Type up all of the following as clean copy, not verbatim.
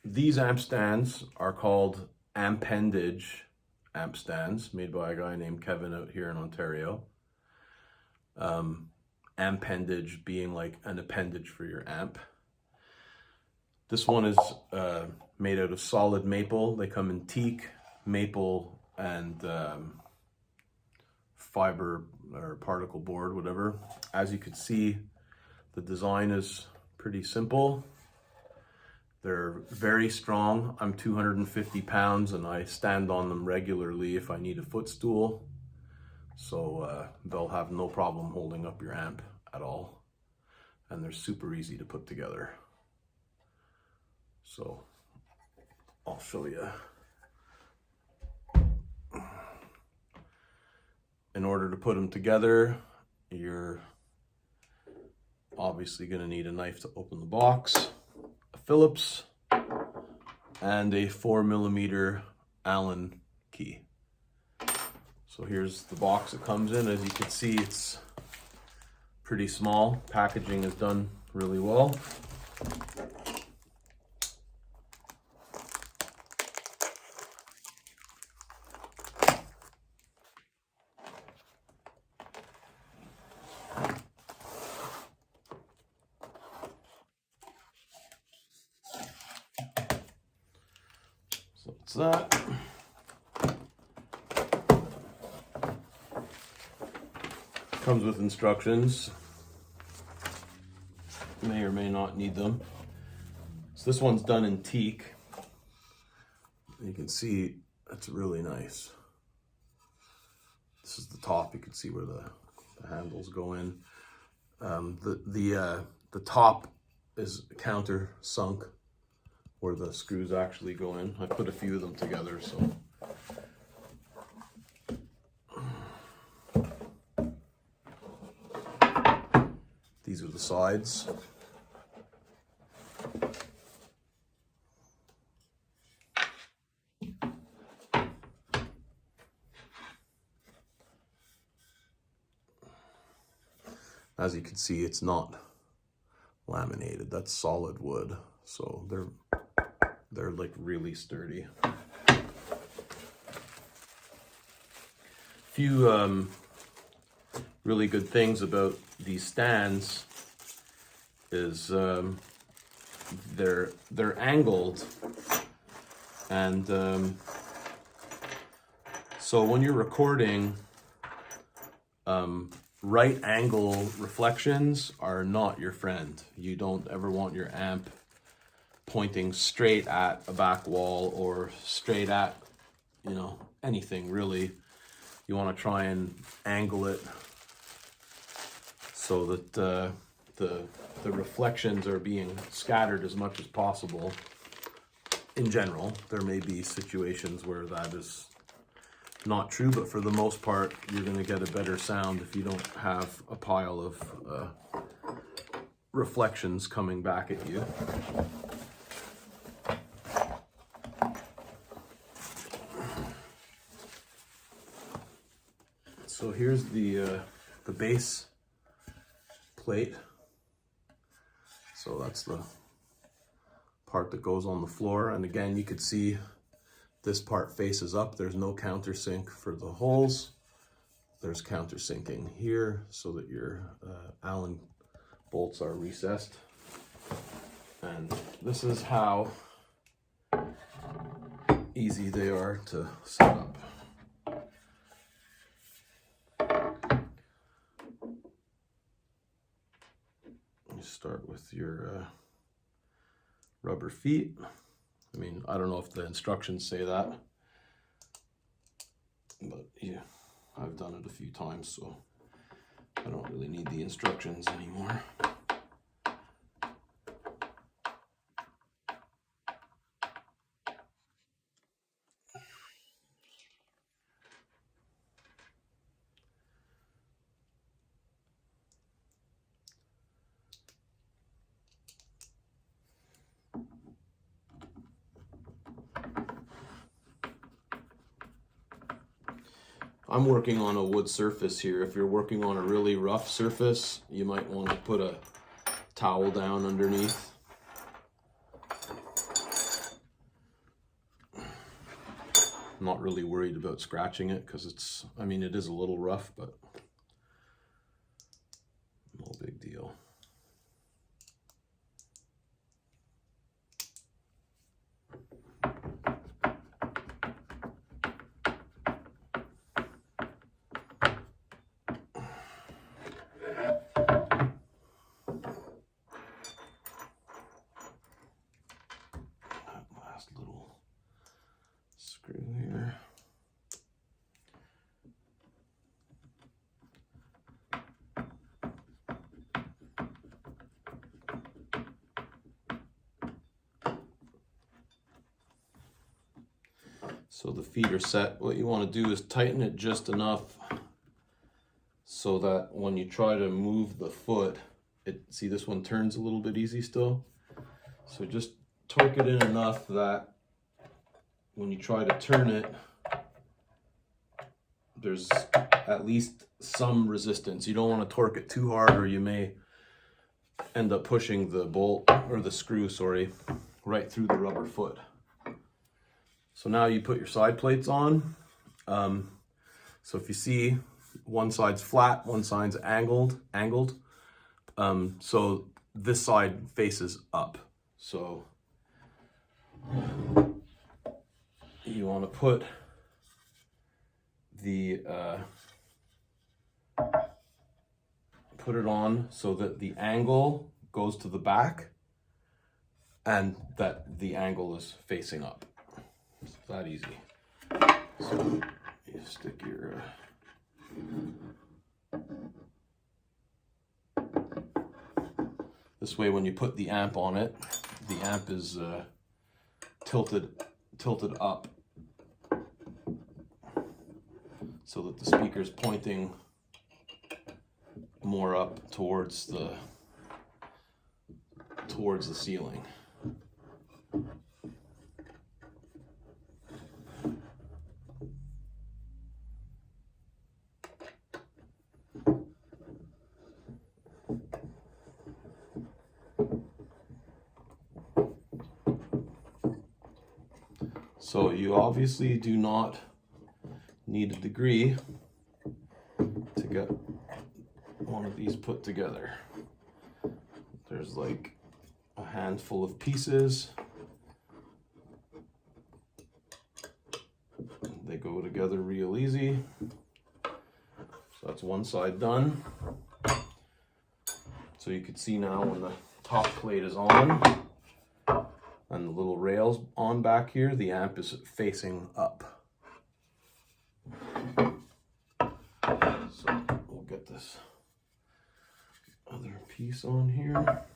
these amp stands are called Ampendage Amp Stands, made by a guy named Kevin out here in Ontario. Ampendage being like an appendage for your amp. This one is made out of solid maple. They come in teak, maple, and fiber or particle board, whatever. As you can see, the design is pretty simple. They're very strong. I'm 250 pounds and I stand on them regularly if I need a footstool. So they'll have no problem holding up your amp at all. And they're super easy to put together. So I'll show you. In order to put them together, you're obviously going to need a knife to open the box, a Phillips, and a 4mm Allen key. So here's the box it comes in. As you can see, it's pretty small. Packaging is done really well. So it's that. Comes with instructions. May or may not need them. So this one's done in teak. You can see it's really nice. This is the top. You can see where the handles go in. The top is countersunk, where the screws actually go in. I put a few of them together, so. These are the sides. As you can see, it's not laminated. That's solid wood, so they're like really sturdy. Few really good things about these stands is they're angled, and so when you're recording, right angle reflections are not your friend. You don't ever want your amp pointing straight at a back wall or straight at, you know, anything really. You want to try and angle it so that the reflections are being scattered as much as possible. In general, there may be situations where that is not true, but for the most part, you're going to get a better sound if you don't have a pile of reflections coming back at you. So here's the base plate. So that's the part that goes on the floor, and again, you could see this part faces up. There's no countersink for the holes. There's countersinking here so that your Allen bolts are recessed. And this is how easy they are to set up. You start with your rubber feet. I mean, I don't know if the instructions say that, but yeah, I've done it a few times, so I don't really need the instructions anymore. I'm working on a wood surface here. If you're working on a really rough surface, you might want to put a towel down underneath. I'm not really worried about scratching it because it's, I mean, it is a little rough, but no big deal. Last little screw here. So the feet are set. What you want to do is tighten it just enough so that when you try to move the foot, see this one turns a little bit easy still. So just torque it in enough that when you try to turn it, there's at least some resistance. You don't want to torque it too hard or you may end up pushing the bolt, or the screw, sorry, right through the rubber foot. So now you put your side plates on. So if you see, one side's flat, one side's angled. So this side faces up. So you want to put it on so that the angle goes to the back and that the angle is facing up. It's that easy. So you stick your this way when you put the amp on it, the amp is tilted up so that the speaker's pointing more up towards the ceiling. So you obviously do not need a degree to get one of these put together. There's like a handful of pieces. They go together real easy. So that's one side done. So you can see now when the top plate is on and the little rails on back here, the amp is facing up. So we'll get this other piece on here.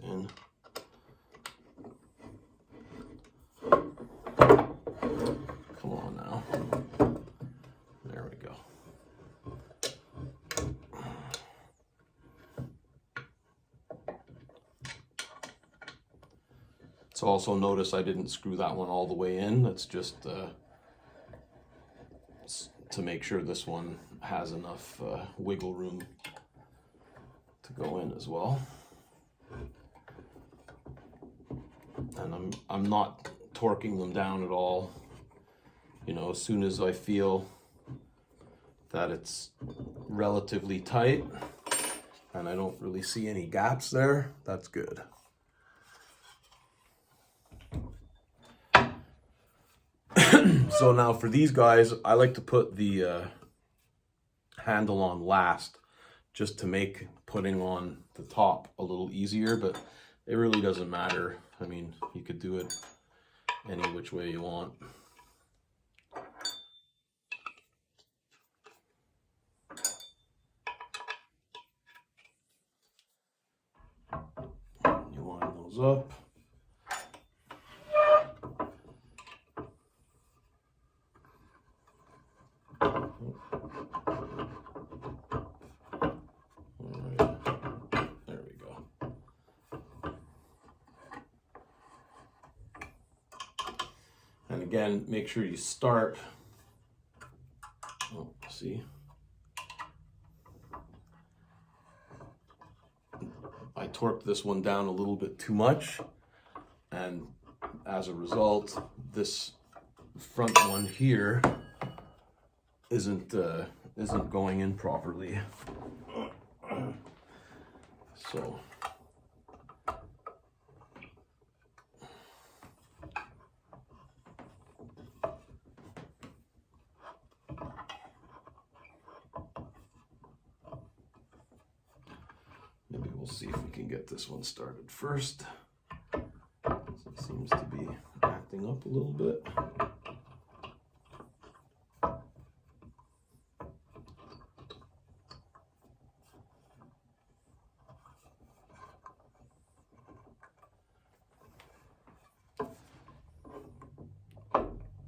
In. Come on now. There we go. So also notice I didn't screw that one all the way in. That's just to make sure this one has enough wiggle room to go in as well. And I'm not torquing them down at all. You know, as soon as I feel that it's relatively tight and I don't really see any gaps there, that's good. So now for these guys, I like to put the handle on last just to make putting on the top a little easier, but it really doesn't matter. I mean, you could do it any which way you want. You line those up. again, make sure you start, oh, see, I torqued this one down a little bit too much, and as a result, this front one here isn't going in properly. So maybe we'll see if we can get this one started first. It seems to be acting up a little bit.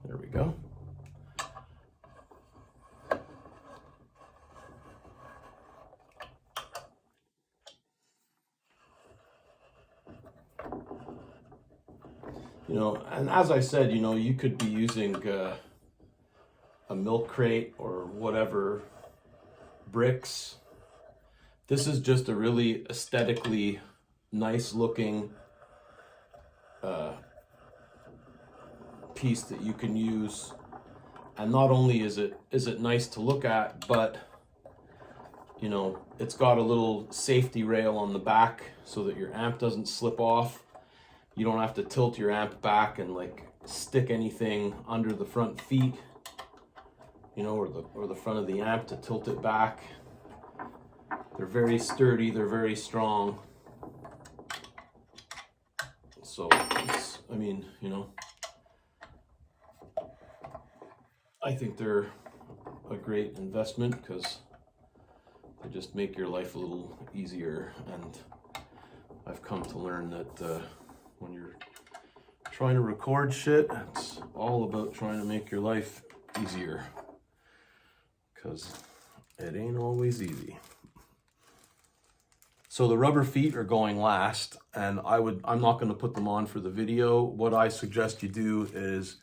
There we go. You know, and as I said, you know, you could be using a milk crate or whatever, bricks. This is just a really aesthetically nice looking piece that you can use. And not only is it nice to look at, but you know, it's got a little safety rail on the back so that your amp doesn't slip off. You don't have to tilt your amp back and like stick anything under the front feet, you know, or the front of the amp to tilt it back. They're very sturdy, they're very strong. So it's, I mean, you know, I think they're a great investment because they just make your life a little easier. And I've come to learn that when you're trying to record shit, it's all about trying to make your life easier, because it ain't always easy. So the rubber feet are going last, and I'm not going to put them on for the video. What I suggest you do is,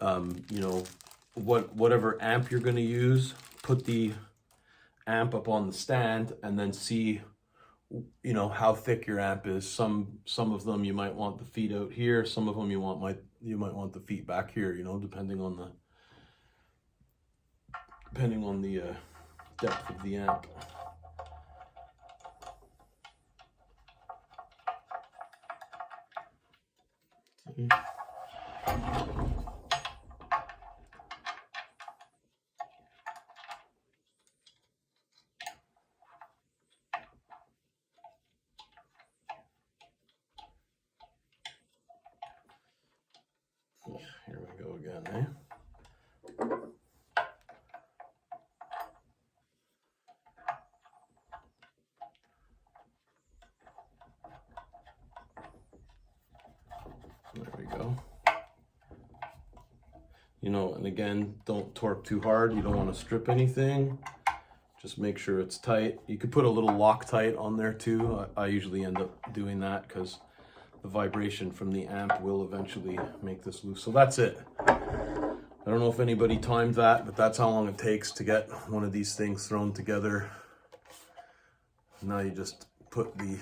you know, whatever amp you're going to use, put the amp up on the stand and then see, you know, how thick your amp is. Some of them you might want the feet out here, some of them you might want the feet back here, you know, depending on the depth of the amp. Here we go again, eh? There we go. You know, and again, don't torque too hard. You don't want to strip anything. Just make sure it's tight. You could put a little Loctite on there too. I usually end up doing that because the vibration from the amp will eventually make this loose. So that's it. I don't know if anybody timed that, but that's how long it takes to get one of these things thrown together. Now you just put the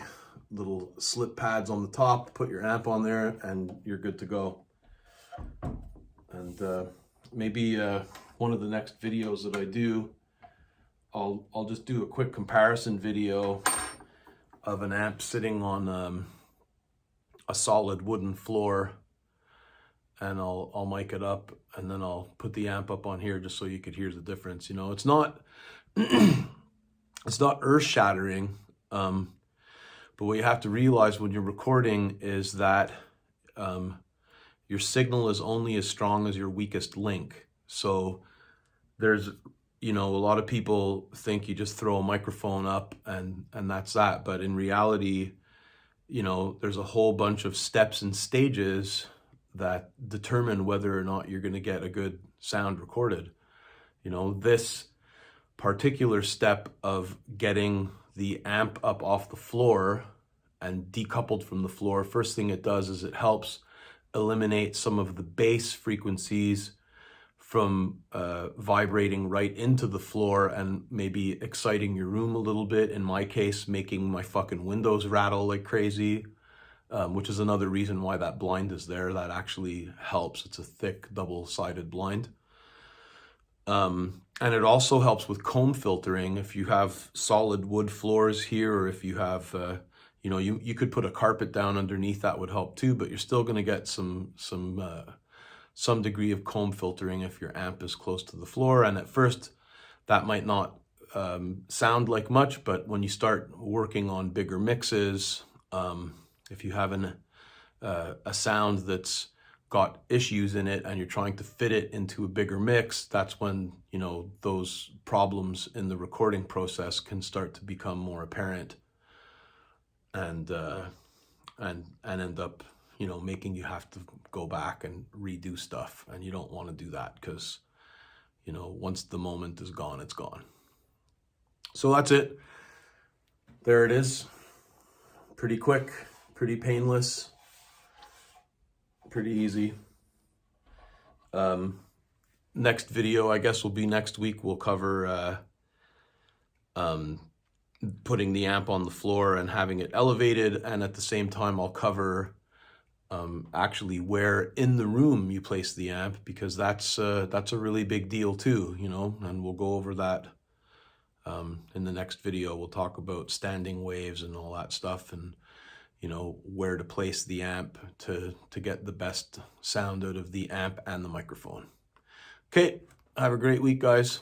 little slip pads on the top, put your amp on there, and you're good to go. And maybe one of the next videos that I do, I'll just do a quick comparison video of an amp sitting on a solid wooden floor, and I'll mic it up, and then I'll put the amp up on here just so you could hear the difference. You know, it's not it's not earth-shattering, but what you have to realize when you're recording is that your signal is only as strong as your weakest link. So there's, you know, a lot of people think you just throw a microphone up and that's that. But in reality, you know, there's a whole bunch of steps and stages that determine whether or not you're going to get a good sound recorded. You know, this particular step of getting the amp up off the floor and decoupled from the floor, first thing it does is it helps eliminate some of the bass frequencies from vibrating right into the floor and maybe exciting your room a little bit. In my case, making my fucking windows rattle like crazy, which is another reason why that blind is there. That actually helps. It's a thick double-sided blind. And it also helps with comb filtering. If you have solid wood floors here, or if you have, you know, you could put a carpet down underneath, that would help too, but you're still going to get some degree of comb filtering if your amp is close to the floor. And at first, that might not sound like much, but when you start working on bigger mixes, if you have a sound that's got issues in it and you're trying to fit it into a bigger mix, that's when, you know, those problems in the recording process can start to become more apparent and end up, you know, making you have to go back and redo stuff. And you don't want to do that because, you know, once the moment is gone, it's gone. So that's it. There it is. Pretty quick, pretty painless, pretty easy. Next video, I guess, will be next week. We'll cover putting the amp on the floor and having it elevated, and at the same time I'll cover actually where in the room you place the amp, because that's a really big deal too, you know, and we'll go over that in the next video. We'll talk about standing waves and all that stuff, and you know, where to place the amp to get the best sound out of the amp and the microphone. Okay, have a great week, guys.